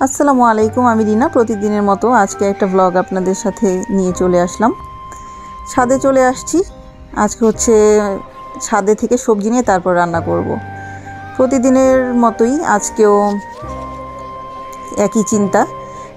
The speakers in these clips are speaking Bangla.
আসসালামু আলাইকুম, আমি রিনা। প্রতিদিনের মতো আজকে একটা ব্লগ আপনাদের সাথে নিয়ে চলে আসলাম। ছাদে চলে আসছি। আজকে হচ্ছে ছাদে থেকে সবজি নিয়ে তারপর রান্না করব। প্রতিদিনের মতোই আজকেও একই চিন্তা,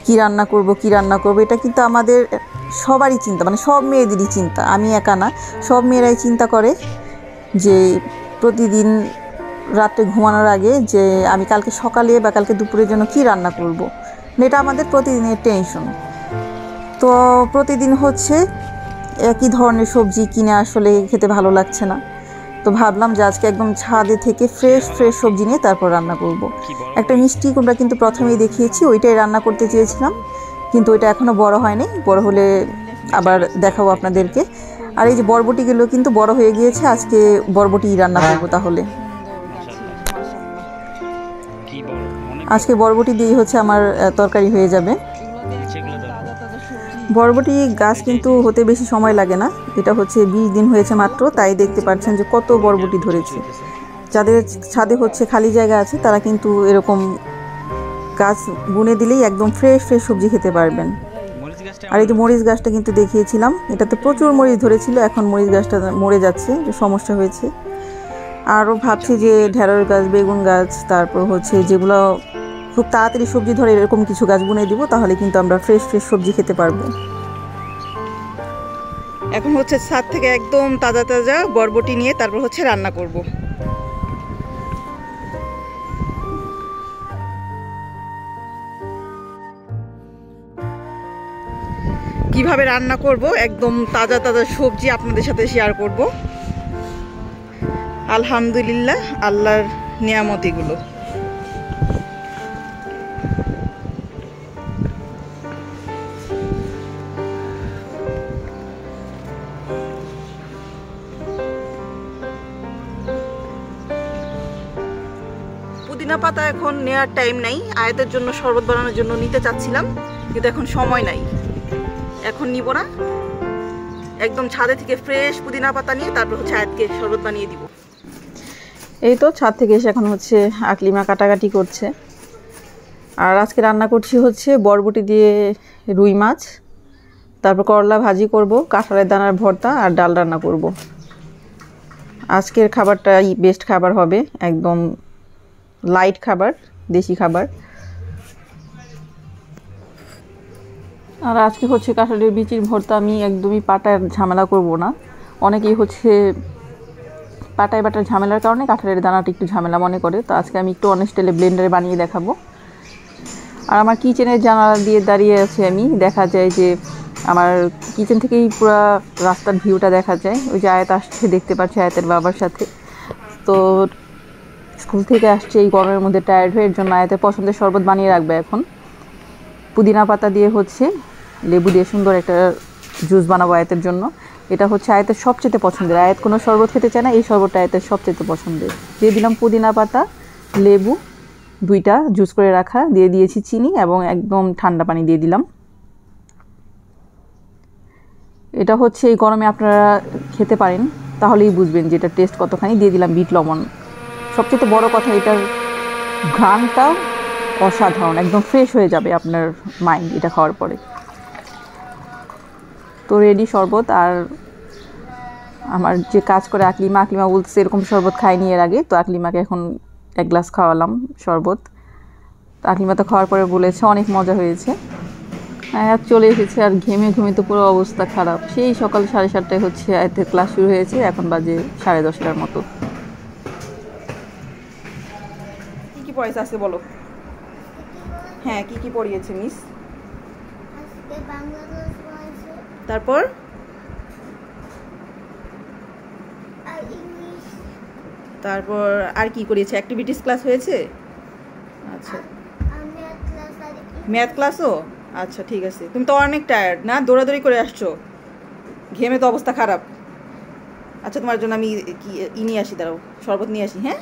কি রান্না করব। এটা কিন্তু আমাদের সবারই চিন্তা, মানে সব মেয়েদেরই চিন্তা। আমি একা না, সব মেয়েরাই চিন্তা করে যে প্রতিদিন রাতে ঘুমানোর আগে যে আমি কালকে সকালে বা কালকে দুপুরের জন্য কি রান্না করব। এটা আমাদের প্রতিদিনের টেনশন। তো প্রতিদিন হচ্ছে একই ধরনের সবজি কিনে আসলে খেতে ভালো লাগছে না। তো ভাবলাম যে আজকে একদম ছাদে থেকে ফ্রেশ সবজি নিয়ে তারপর রান্না করব। একটা মিষ্টি কুমড়া কিন্তু প্রথমেই দেখিয়েছি, ওইটাই রান্না করতে চেয়েছিলাম, কিন্তু ওইটা এখনও বড় হয়নি। বড় হলে আবার দেখাবো আপনাদেরকে। আর এই যে বরবটিগুলো কিন্তু বড় হয়ে গিয়েছে, আজকে বরবটি রান্না করব। তাহলে আজকে বরবটি দিয়ে হচ্ছে আমার তরকারি হয়ে যাবে। বরবটি গাছ কিন্তু হতে বেশি সময় লাগে না, এটা হচ্ছে 20 দিন হয়েছে মাত্র, তাই দেখতে পাচ্ছেন যে কত বরবটি ধরেছে। যাদের ছাদে হচ্ছে খালি জায়গা আছে তারা কিন্তু এরকম গাছ বুনে দিলেই একদম ফ্রেশ সবজি খেতে পারবেন। আর এই যে মরিচ গাছটা কিন্তু দেখিয়েছিলাম, এটাতে প্রচুর মরিচ ধরেছিল, এখন মরিচ গাছটা মরে যাচ্ছে, সমস্যা হয়েছে। আরও ভাবছি যে ঢেঁড়স গাছ, বেগুন গাছ, তারপর হচ্ছে যেগুলো খুব তাড়াতাড়ি সবজি ধরে এরকম কিছু গাছ বুনে দিব, তাহলে কিন্তু আমরা ফ্রেশ সবজি খেতে পারবো। এখন হচ্ছে ছাদ থেকে একদম তাজা বরবটি নিয়ে তারপর হচ্ছে রান্না করব। কিভাবে রান্না করব একদম তাজা সবজি আপনাদের সাথে শেয়ার করব। আলহামদুলিল্লাহ, আল্লাহর নিয়ামত এগুলো। পুদিনা পাতা এখন নেওয়ার টাইম নাই, আয়াতের জন্য শরবত বানানোর জন্য নিতে চাচ্ছিলাম, কিন্তু এখন সময় নাই, এখন নিব না। একদম ছাদে থেকে ফ্রেশ পুদিনা পাতা নিয়ে তারপর হচ্ছে আয়াতকে শরবত বানিয়ে দিব। এই তো ছাদ থেকে এসে এখন হচ্ছে আকলিমা কাটাকাটি করছে। আর আজকে রান্না করছি হচ্ছে বরবটি দিয়ে রুই মাছ, তারপর করলা ভাজি করব, কাঁঠালের দানার ভর্তা আর ডাল রান্না করব। আজকের খাবারটাই বেস্ট খাবার হবে, একদম লাইট খাবার, দেশি খাবার। আর আজকে হচ্ছে কাঁঠালের বিচির ভর্তা। আমি একদমই পাটায় ঝামেলা করব না। অনেকেই হচ্ছে পাটায় বাটার ঝামেলার কারণে কাঁঠালের দানাটা একটু ঝামেলা মনে করে, তো আজকে আমি একটু অনেক স্টাইলে ব্লেন্ডারে বানিয়ে দেখাবো। আর আমার কিচেনের জানালা দিয়ে দাঁড়িয়ে আছে আমি, দেখা যায় যে আমার কিচেন থেকেই পুরো রাস্তার ভিউটা দেখা যায়। ওই যে আয়াত আসছে, দেখতে পাচ্ছি আয়াতের বাবার সাথে। তো স্কুল থেকে আসছে এই গরমের মধ্যে টায়ার্ড হয়ে, এর জন্য আয়াতের পছন্দের শরবত বানিয়ে রাখবে এখন। পুদিনা পাতা দিয়ে হচ্ছে লেবু দিয়ে সুন্দর একটা জুস বানাবো আয়াতের জন্য। এটা হচ্ছে আয়াতের সবচেয়ে পছন্দের। আয়াত কোনো শরবত খেতে চায় না, এই শরবতটা আয়াতের সবচেয়ে পছন্দের। দিয়ে দিলাম পুদিনা পাতা, লেবু দুইটা জুস করে রাখা, দিয়ে দিয়েছি চিনি এবং একদম ঠান্ডা পানি দিয়ে দিলাম। এটা হচ্ছে এই গরমে আপনারা খেতে পারেন, তাহলেই বুঝবেন যে এটা টেস্ট কতখানি। দিয়ে দিলাম বিট লবণ। সবচেয়ে বড় কথা, এটার ঘ্রাণটা অসাধারণ, একদম ফ্রেশ হয়ে যাবে আপনার মাইন্ড এটা খাওয়ার পরে। তো রেডি শরবত। আর আমার যে কাজ করে আকলিমা বলতেছে এরকম শরবত খাইনি এর আগে, তো আকলিমাকে এখন 1 গ্লাস খাওয়ালাম শরবত। তো আকলিমা তো খাওয়ার পরে বলেছে অনেক মজা হয়েছে। আয়াত চলে এসেছে, আর ঘেমে তো পুরো অবস্থা খারাপ। সেই সকাল 7:30টায় হচ্ছে আয়াতের ক্লাস শুরু হয়েছে, এখন বাজে 10:30টার মতো। কি পড়াইছে আজকে বলো? হ্যাঁ, কি পড়িয়েছে মিস? আজকে বাংলা ক্লাস পড়াইছে, তারপর আর ইংলিশ, তারপর আর কি করিয়েছে? অ্যাক্টিভিটিস ক্লাস হয়েছে? আচ্ছা, আর ম্যাথ ক্লাস। আর ম্যাথ ক্লাসও? আচ্ছা ঠিক আছে। তুমি তো অনেক টায়ার্ড না, দৌড়াদৌড়ি করে আসছো, ঘেমে তো অবস্থা খারাপ। আচ্ছা, তোমার জন্য আমি নিয়ে আসি, দাঁড়াও, শরবত নিয়ে আসি। হ্যাঁ,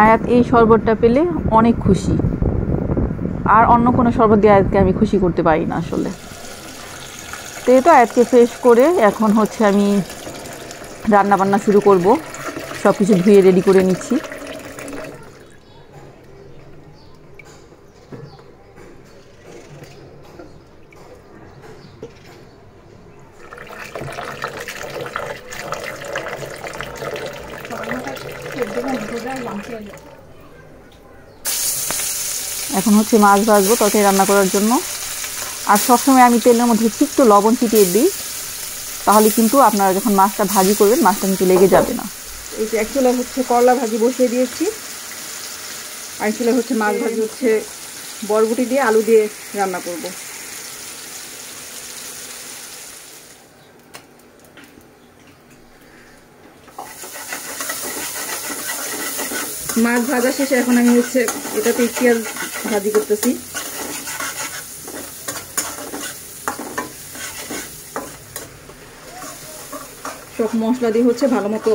আয়াত এই শরবতটা পেলে অনেক খুশি, আর অন্য কোনো শরবত দিয়ে আয়াতকে আমি খুশি করতে পারি না আসলে। তো এই তো আয়াতকে ফ্রেশ করে এখন হচ্ছে আমি রান্না বান্না শুরু করব। সব কিছু ধুয়ে রেডি করে নিচ্ছি। এখন হচ্ছে মাছ ভাজবো তরকারি রান্না করার জন্য। আর সবসময় আমি তেলের মধ্যে একটু লবণ ছিটিয়ে দিই, তাহলে কিন্তু আপনারা যখন মাছটা ভাজি করবেন মাছটা কিন্তু লেগে যাবে না। এই যে এক চুলায় হচ্ছে করলা ভাজি বসিয়ে দিয়েছি, আর এক চুলায় হচ্ছে মাছ ভাজি হচ্ছে বরবটি দিয়ে আলু দিয়ে রান্না করব। মাছ ভাজা শেষে এখন আমি হচ্ছে এটাতে পেঁয়াজ ভাজি করতেছি। সব মশলা দিয়ে হচ্ছে ভালো মতো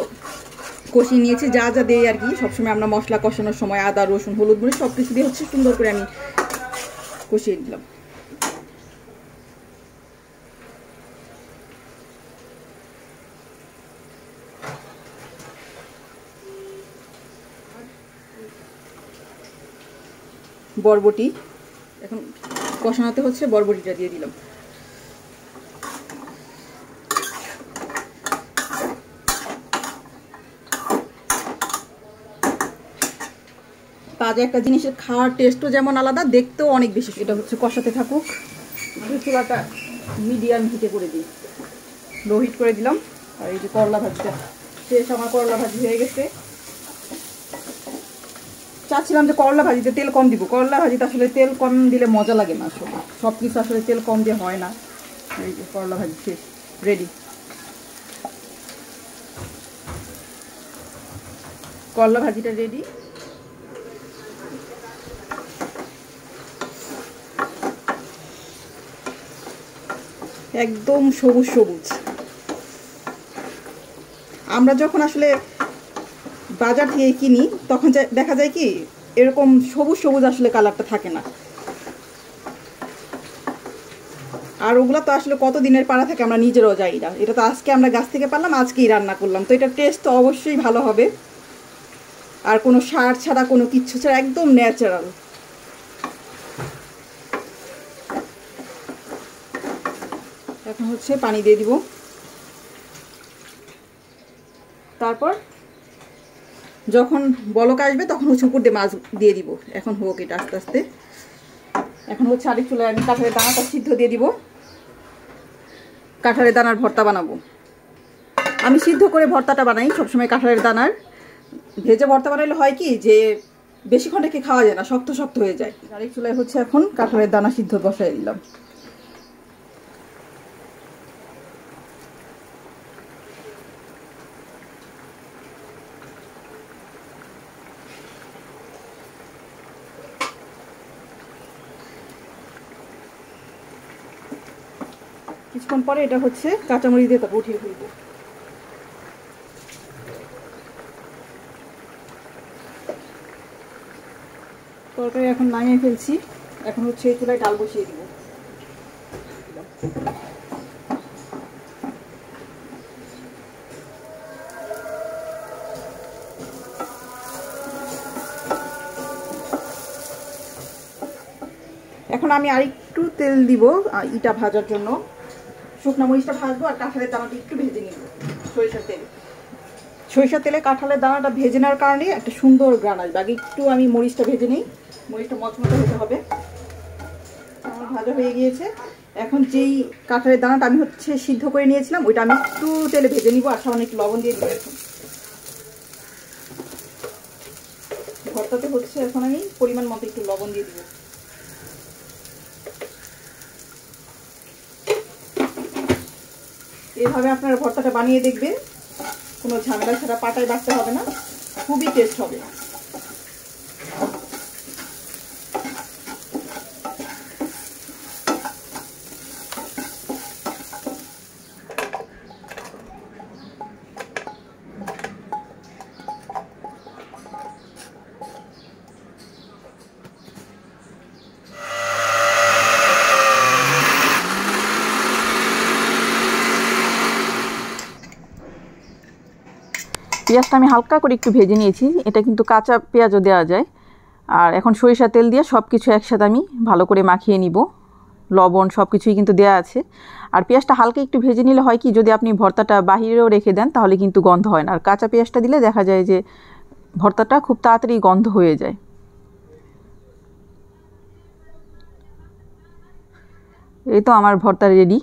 কষিয়ে নিয়েছি, যা যা দেই আর কি। সবসময় আমরা মশলা কষানোর সময় আদা রসুন হলুদ মরিচ সব কিছু দিয়ে হচ্ছে সুন্দর করে আমি কষিয়ে দিলাম। বরবটি এখন কষানোতে হচ্ছে বরবটিটা দিয়ে দিলাম। তাজা একটা জিনিসের খাওয়ার টেস্টও যেমন আলাদা, দেখতেও অনেক বেশি। এটা হচ্ছে কষাতে থাকুক, চুলাটা মিডিয়াম হিটে করে দিই, লো হিট করে দিলাম। আর এই যে করলা ভাজিটা শেষ, আমার করলা ভাজি হয়ে গেছে। চাচ্ছিলাম যে করলা ভাজিতে তেল কম দিব, করলা ভাজিতে আসলে তেল কম দিলে মজা লাগে না, আসলে সব কিছু আসলে তেল কম দিয়ে হয় না। এই যে করলা ভাজি শেষ, রেডি। করলা ভাজিটা রেডি। একদম সবুজ সবুজ। আমরা যখন আসলে বাজার থেকে কিনি তখন দেখা যায় কি এরকম সবুজ সবুজ আসলে কালারটা থাকে না। আর ওগুলো তো আসলে কত দিনের পাড়া থাকে আমরা নিজেরাও যাই না। এটা তো আজকে আমরা গাছ থেকে পারলাম, আজকেই রান্না করলাম, তো এটার টেস্ট তো অবশ্যই ভালো হবে। আর কোনো সার ছাড়া কোনো কিচ্ছু ছাড়া একদম ন্যাচারাল। এখন হচ্ছে পানি দিয়ে দিব, তারপর যখন বলক আসবে তখন হচ্ছে উপর দিয়ে মাছ দিয়ে দিব। এখন হোক এটা আস্তে আস্তে। এখন হচ্ছে আরেক চুলায় আমি কাঁঠালের দানাটা সিদ্ধ দিয়ে দিব। কাঁঠালের দানার ভর্তা বানাবো। আমি সিদ্ধ করে ভর্তাটা বানাই সবসময়। কাঁঠালের দানার ভেজে ভর্তা বানাইলে হয় কি যে বেশিক্ষণ রেখে খাওয়া যায় না, শক্ত শক্ত হয়ে যায়। আরেক চুলায় হচ্ছে এখন কাঁঠালের দানা সিদ্ধ বসাই দিলাম। কিছুক্ষণ পরে এটা হচ্ছে কাঁচামরিচ দিয়ে তারপর উঠিয়ে ফেলবো। তরকারি এখন নামিয়ে ফেলছি। এখন হচ্ছে এই চুলায় ডাল বসিয়ে দিব। এখন আমি আরেকটু তেল দিব ইটা ভাজার জন্য। শুকনো মরিচটা ভাজবো আর কাঁঠালের দানাটা একটু ভেজে নিব সরিষার তেলে। সরিষার তেলে কাঁঠালের দানাটা ভেজে নেওয়ার কারণে একটা সুন্দর গ্রান আসবে। আগে একটু আমি মরিচটা ভেজে নিই, মরিচটা মচমচে হতে হবে। আমার ভাজা হয়ে গিয়েছে। এখন যেই কাঁঠালের দানাটা আমি হচ্ছে সিদ্ধ করে নিয়েছিলাম ওইটা আমি একটু তেলে ভেজে নিব, আর সামান্য একটু লবণ দিয়ে দিব। এখন ভর্তাতে হচ্ছে এখন আমি পরিমাণ মতো একটু লবণ দিয়ে দিব। এইভাবে আপনারা ভর্তাটা বানিয়ে দেখবেন, কোনো ঝামেলা ছাড়া, পাটায় বাটতে হবে না, খুবই টেস্ট হবে। পেঁয়াজটা আমি হালকা করে একটু ভেজে নিয়েছি, এটা কিন্তু কাঁচা পেঁয়াজও দেওয়া যায়। আর এখন সরিষা তেল দিয়ে সব কিছু একসাথে আমি ভালো করে মাখিয়ে নিব। লবণ সব কিছুই কিন্তু দেওয়া আছে। আর পেঁয়াজটা হালকা একটু ভেজে নিলে হয় কি, যদি আপনি ভর্তাটা বাহিরেও রেখে দেন তাহলে কিন্তু গন্ধ হয় না। আর কাঁচা পেঁয়াজটা দিলে দেখা যায় যে ভর্তাটা খুব তাড়াতাড়ি গন্ধ হয়ে যায়। এই তো আমার ভর্তা রেডি।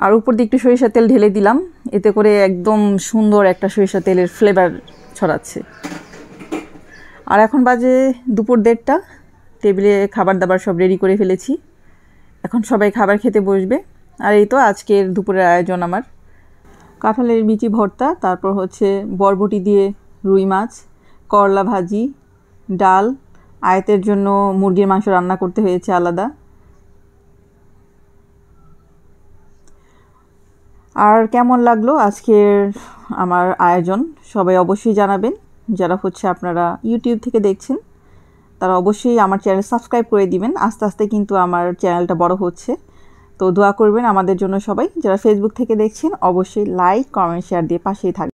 আর উপর দিয়ে একটু সরিষার তেল ঢেলে দিলাম, এতে করে একদম সুন্দর একটা সরিষার তেলের ফ্লেভার ছড়াচ্ছে। আর এখন বাজে দুপুর 1:30টা, টেবিলে খাবার দাবার সব রেডি করে ফেলেছি। এখন সবাই খাবার খেতে বসবে। আর এই তো আজকের দুপুরের আয়োজন আমার কাঁঠালের বিচি ভর্তা, তারপর হচ্ছে বরবটি দিয়ে রুই মাছ, করলা ভাজি, ডাল, আয়াতের জন্য মুরগির মাংস রান্না করতে হয়েছে আলাদা। আর কেমন লাগলো আজকের আমার আয়োজন সবাই অবশ্যই জানাবেন। যারা হচ্ছে আপনারা ইউটিউব থেকে দেখছেন তারা অবশ্যই আমার চ্যানেল সাবস্ক্রাইব করে দিবেন। আস্তে আস্তে কিন্তু আমার চ্যানেলটা বড় হচ্ছে, তো দোয়া করবেন আমাদের জন্য সবাই। যারা ফেসবুক থেকে দেখছেন অবশ্যই লাইক, কমেন্ট, শেয়ার দিয়ে পাশেই থাকবেন।